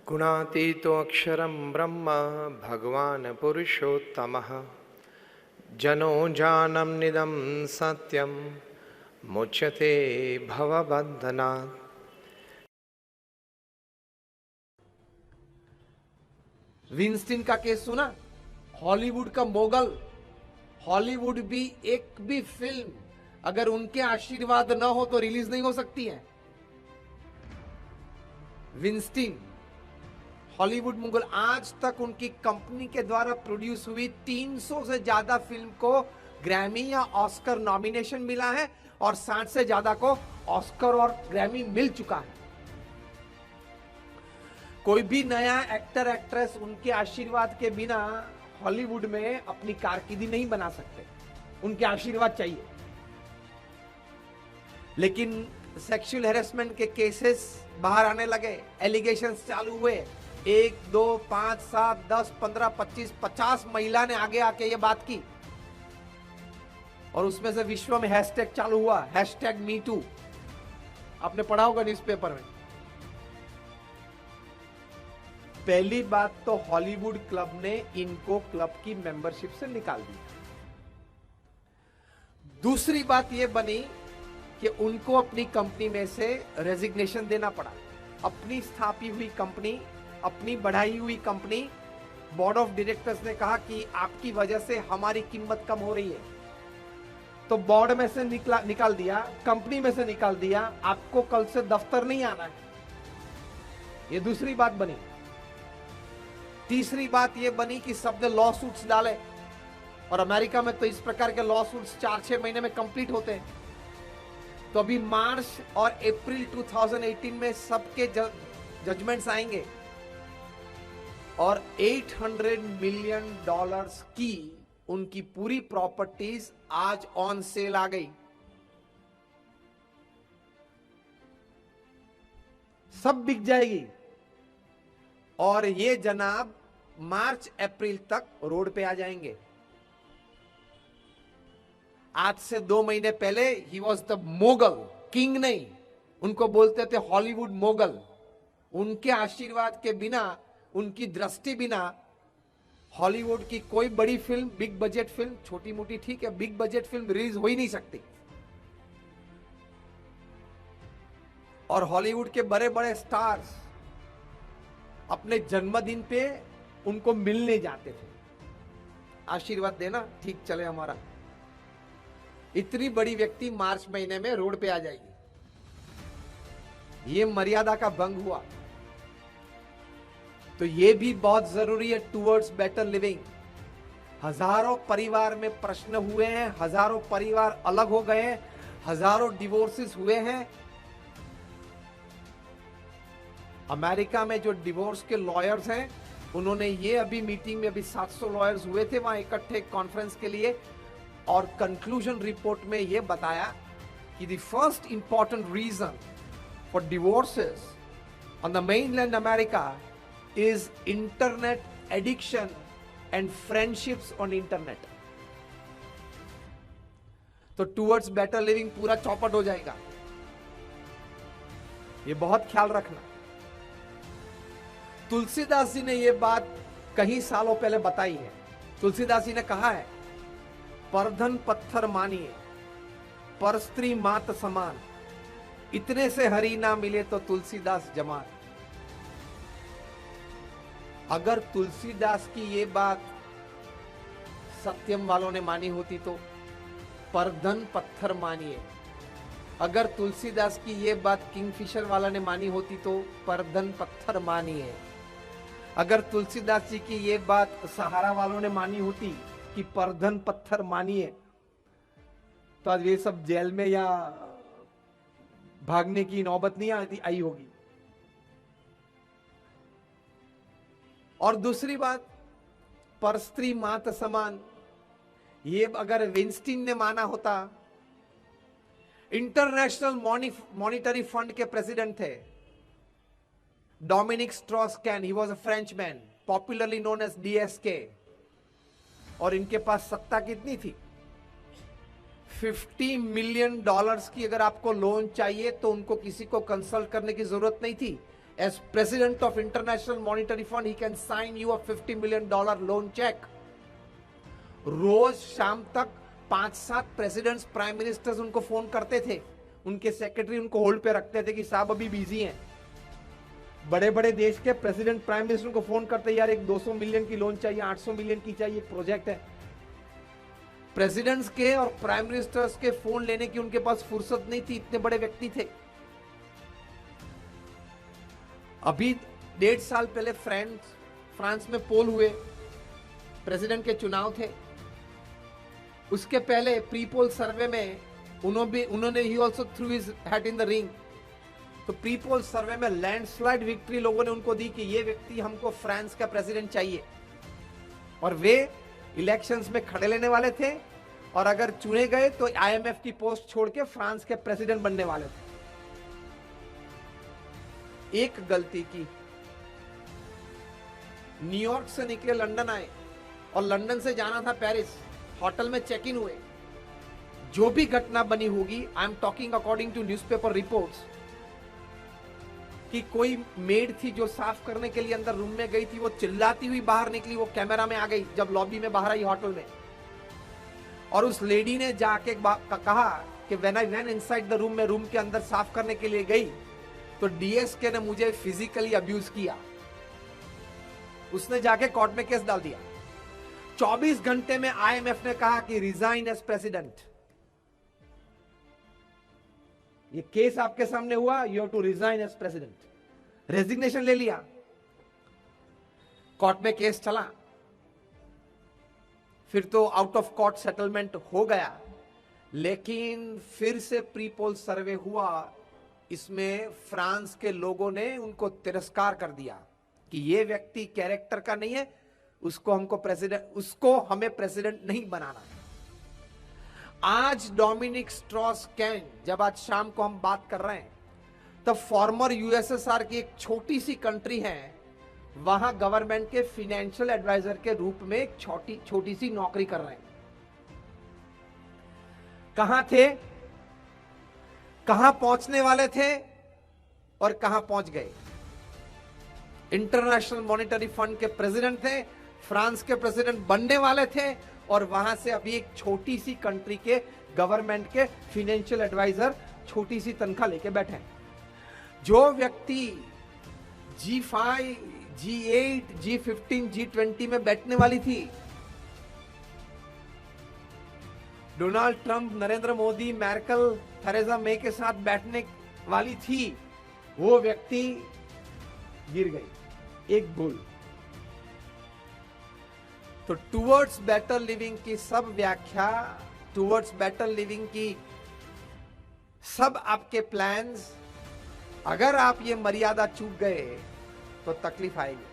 गुणातीतो अक्षरं ब्रह्म भगवान् पुरुषोत्तमः जनो जानम निदं सत्यम मुच्यते भवबन्धनात्। विंस्टीन का केस सुना? हॉलीवुड का मोगल। हॉलीवुड भी एक भी फिल्म अगर उनके आशीर्वाद न हो तो रिलीज नहीं हो सकती है। विंस्टीन हॉलीवुड मुगल, आज तक उनकी कंपनी के द्वारा प्रोड्यूस हुई 300 से ज्यादा फिल्म को ग्रैमी या ऑस्कर नॉमिनेशन मिला है और 60 से ज्यादा को ऑस्कर और ग्रैमी मिल चुका है। कोई भी नया एक्टर एक्ट्रेस उनके आशीर्वाद के बिना हॉलीवुड में अपनी कारकिर्दी नहीं बना सकते, उनके आशीर्वाद चाहिए। लेकिन सेक्सुअल हैरेसमेंट के केसेस बाहर आने लगे, एलिगेशंस चालू हुए। 1, 2, 5, 7, 10, 15, 25, 50 महिला ने आगे आके ये बात की और उसमें से विश्व में हैशटैग चालू हुआ, #MeToo। आपने पढ़ा होगा न्यूज़पेपर में। पहली बात तो हॉलीवुड क्लब ने इनको क्लब की मेंबरशिप से निकाल दिया। दूसरी बात यह बनी कि उनको अपनी कंपनी में से रेजिग्नेशन देना पड़ा। अपनी स्थापित हुई कंपनी, अपनी बढ़ाई हुई कंपनी, बोर्ड ऑफ डायरेक्टर्स ने कहा कि आपकी वजह से हमारी कीमत कम हो रही है, तो बोर्ड में से निकाल दिया, कंपनी में से निकाल दिया, आपको कल से दफ्तर नहीं आना है। ये दूसरी बात बनी। तीसरी बात यह बनी कि सबने लॉ सूट्स डाले और अमेरिका में तो इस प्रकार के लॉ सूट्स 4-6 महीने में कंप्लीट होते हैं। तो अभी मार्च और अप्रैल 2018 में सबके जजमेंट्स आएंगे और $800 मिलियन की उनकी पूरी प्रॉपर्टीज आज ऑन सेल आ गई। सब बिक जाएगी और ये जनाब मार्च अप्रैल तक रोड पे आ जाएंगे। आज से 2 महीने पहले ही वॉज द मोगल किंग, नहीं, उनको बोलते थे हॉलीवुड मोगल। उनके आशीर्वाद के बिना, उनकी दृष्टि बिना हॉलीवुड की कोई बड़ी फिल्म, बिग बजट फिल्म, छोटी मोटी ठीक है, बिग बजट फिल्म रिलीज हो ही नहीं सकती। और हॉलीवुड के बड़े बड़े स्टार्स अपने जन्मदिन पे उनको मिलने जाते थे, आशीर्वाद देना ठीक चले हमारा। इतनी बड़ी व्यक्ति मार्च महीने में रोड पे आ जाएगी, ये मर्यादा का भंग हुआ। तो ये भी बहुत जरूरी है टूवर्ड्स बेटर लिविंग। हजारों परिवार में प्रश्न हुए हैं, हजारों परिवार अलग हो गए हैं, हजारों डिवोर्सेस हुए हैं। अमेरिका में जो डिवोर्स के लॉयर्स हैं, उन्होंने ये अभी मीटिंग में, अभी 700 लॉयर्स हुए थे वहां इकट्ठे कॉन्फ्रेंस के लिए, और कंक्लूजन रिपोर्ट में ये बताया कि the first important reason for divorces on the mainland America is internet addiction and friendships on internet. तो टूवर्ड्स बेटर लिविंग पूरा चौपट हो जाएगा, ये बहुत ख्याल रखना। तुलसीदास जी ने यह बात कई सालों पहले बताई है। तुलसीदास जी ने कहा है, पर धन पत्थर मानिए, पर स्त्री मात समान, इतने से हरि ना मिले तो तुलसीदास जमान। अगर तुलसीदास की ये बात सत्यम वालों ने मानी होती तो पर धन पत्थर मानिए। अगर तुलसीदास की ये बात किंगफिशर वाला ने मानी होती तो पर धन पत्थर मानिए। अगर तुलसीदास जी की ये बात सहारा वालों ने मानी होती कि पर धन पत्थर मानिए, तो आज ये सब जेल में या भागने की नौबत नहीं आई होगी। और दूसरी बात, पर स्त्री मात समान, ये अगर विंस्टीन ने माना होता। इंटरनेशनल मॉनिटरी फंड के प्रेसिडेंट थे Dominique Strauss Kahn, he was a French man, popularly known as DSK। और इनके पास सत्ता कितनी थी? $50 मिलियन की अगर आपको लोन चाहिए तो उनको किसी को कंसल्ट करने की जरूरत नहीं थी। As president of International Monetary Fund, he can sign you a $50 million loan check. रोज शाम तक 5-7 प्रेसिडेंट्स, प्राइम मिनिस्टर्स उनको फोन करते थे, उनके सेक्रेटरी उनको होल्ड पे रखते थे कि साहब अभी बिजी हैं। बड़े बड़े देश के प्रेसिडेंट, प्राइम मिनिस्टर को फोन करते, यार एक 200 मिलियन की लोन चाहिए, 800 मिलियन की चाहिए, एक प्रोजेक्ट है। प्रेसिडेंट्स के और प्राइम मिनिस्टर्स के फोन लेने की उनके पास फुर्सत नहीं थी, इतने बड़े व्यक्ति थे। अभी 1.5 साल पहले फ्रांस में पोल हुए, प्रेसिडेंट के चुनाव थे। उसके पहले प्री पोल सर्वे में उन्होंने he also through his hat in the ring. तो प्री पोल सर्वे में लैंडस्लाइड विक्ट्री लोगों ने उनको दी कि ये व्यक्ति हमको फ्रांस का प्रेसिडेंट चाहिए, और वे इलेक्शंस में खड़े लेने वाले थे, और अगर चुने गए तो आईएमएफ की पोस्ट छोड़ के फ्रांस के प्रेसिडेंट बनने वाले थे। एक गलती की, न्यूयॉर्क से निकले लंदन आए और लंदन से जाना था पेरिस, होटल में चेक इन हुए। जो भी घटना बनी होगी, I am talking according to newspaper reports, कि कोई मेड थी जो साफ करने के लिए अंदर रूम में गई थी, वो चिल्लाती हुई बाहर निकली, वो कैमरा में आ गई जब लॉबी में बाहर आई होटल में, और उस लेडी ने जाके कहा कि when I went inside the room, में रूम के अंदर साफ करने के लिए गई तो डीएसके ने मुझे फिजिकली अब्यूज किया। उसने जाके कोर्ट में केस डाल दिया। 24 घंटे में आईएमएफ ने कहा कि रिजाइन एज प्रेसिडेंट। ये केस आपके सामने हुआ, you have to resign as president. Resignation ले लिया, कोर्ट में केस चला, फिर तो आउट ऑफ कोर्ट सेटलमेंट हो गया, लेकिन फिर से प्री पोल सर्वे हुआ। इसमें फ्रांस के लोगों ने उनको तिरस्कार कर दिया कि ये व्यक्ति कैरेक्टर का नहीं है, उसको हमें प्रेसिडेंट नहीं बनाना है। आज डोमिनिक स्ट्रॉस कैन, जब आज शाम को हम बात कर रहे हैं, तब फॉर्मर यूएसएसआर की एक छोटी सी कंट्री है, वहां गवर्नमेंट के फाइनेंशियल एडवाइजर के रूप में एक छोटी सी नौकरी कर रहे हैं। कहां थे, कहां पहुंचने वाले थे, और कहां पहुंच गए। इंटरनेशनल मॉनेटरी फंड के प्रेसिडेंट थे, फ्रांस के प्रेसिडेंट बनने वाले थे, और वहां से अभी एक छोटी सी कंट्री के गवर्नमेंट के फाइनेंशियल एडवाइजर छोटी सी तनख्वाह लेके बैठे हैं। जो व्यक्ति G5, G8, G15, G20 में बैठने वाली थी, Donald Trump, Narendra Modi, Merkel, Theresa May के साथ बैठने वाली थी, वो व्यक्ति गिर गई, एक गोल। तो टुवर्ड्स बेटर लिविंग की सब व्याख्या, टुवर्ड्स बेटर लिविंग की सब आपके प्लान्स, अगर आप ये मर्यादा चूक गए तो तकलीफ आएगी।